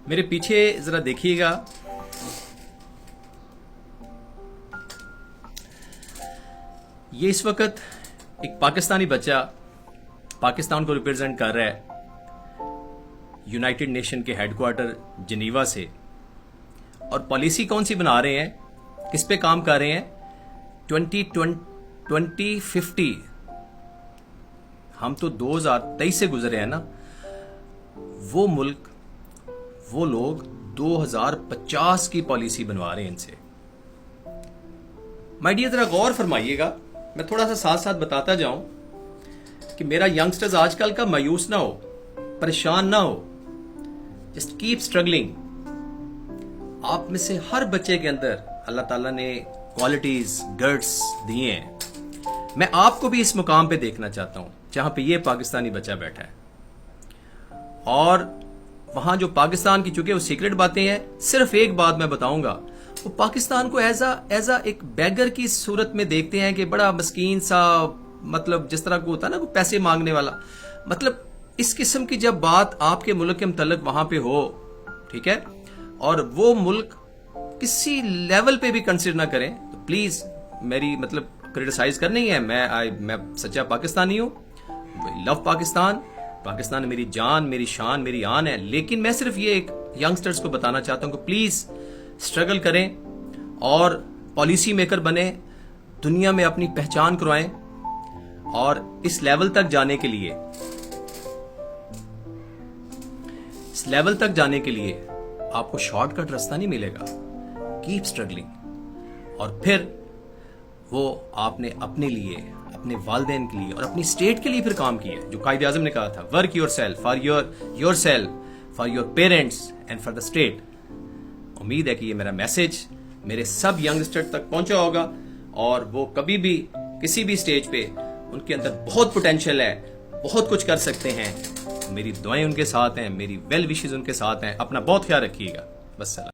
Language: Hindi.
मेरे पीछे जरा देखिएगा, ये इस वक्त एक पाकिस्तानी बच्चा पाकिस्तान को रिप्रेजेंट कर रहा है यूनाइटेड नेशन के हेडक्वार्टर जिनीवा से। और पॉलिसी कौन सी बना रहे हैं, किस पे काम कर रहे हैं? 2050। हम तो 2023 से गुजरे हैं ना। वो मुल्क, वो लोग 2050 की पॉलिसी बनवा रहे हैं इनसे। माय डियर, जरा गौर फरमाइएगा। मैं थोड़ा सा साथ साथ बताता जाऊं कि मेरा यंगस्टर्स आजकल का मायूस ना हो, परेशान ना हो, जस्ट कीप स्ट्रगलिंग। आप में से हर बच्चे के अंदर अल्लाह ताला ने क्वालिटीज, गट्स दिए हैं। मैं आपको भी इस मुकाम पे देखना चाहता हूं जहां पे ये पाकिस्तानी बच्चा बैठा है। और वहां जो पाकिस्तान की, चूंकि वो सीक्रेट बातें हैं, सिर्फ एक बात मैं बताऊंगा, वो पाकिस्तान को एज अ एक बैगर की सूरत में देखते हैं कि बड़ा मस्कीन सा, मतलब जिस तरह को होता है ना, वो पैसे मांगने वाला। मतलब इस किस्म की जब बात आपके मुल्क के मुतल्लिक वहां पे हो, ठीक है, और वो मुल्क किसी लेवल पे भी कंसिडर ना करें, तो प्लीज मेरी मतलब क्रिटिसाइज करनी है। मैं सच्चा पाकिस्तानी हूं, लव पाकिस्तान। पाकिस्तान मेरी जान, मेरी शान, मेरी आन है। लेकिन मैं सिर्फ ये एक यंगस्टर्स को बताना चाहता हूं कि प्लीज स्ट्रगल करें और पॉलिसी मेकर बने, दुनिया में अपनी पहचान करवाएं। और इस लेवल तक जाने के लिए आपको शॉर्टकट रास्ता नहीं मिलेगा। Keep struggling. और फिर वो आपने अपने लिए, अपने वालिदैन के लिए और अपनी स्टेट के लिए फिर काम किया, जो कायदे आज़म ने कहा था, work your self for your self, for your parents and for the state. उम्मीद है कि ये मेरा मैसेज मेरे सब यंगस्टर तक पहुंचा होगा और वो कभी भी किसी भी स्टेज पे, उनके अंदर बहुत पोटेंशियल है, बहुत कुछ कर सकते हैं। मेरी दुआएं उनके साथ हैं, मेरी वेल विशेस उनके साथ हैं। अपना बहुत ख्याल रखिएगा। बस सलाम।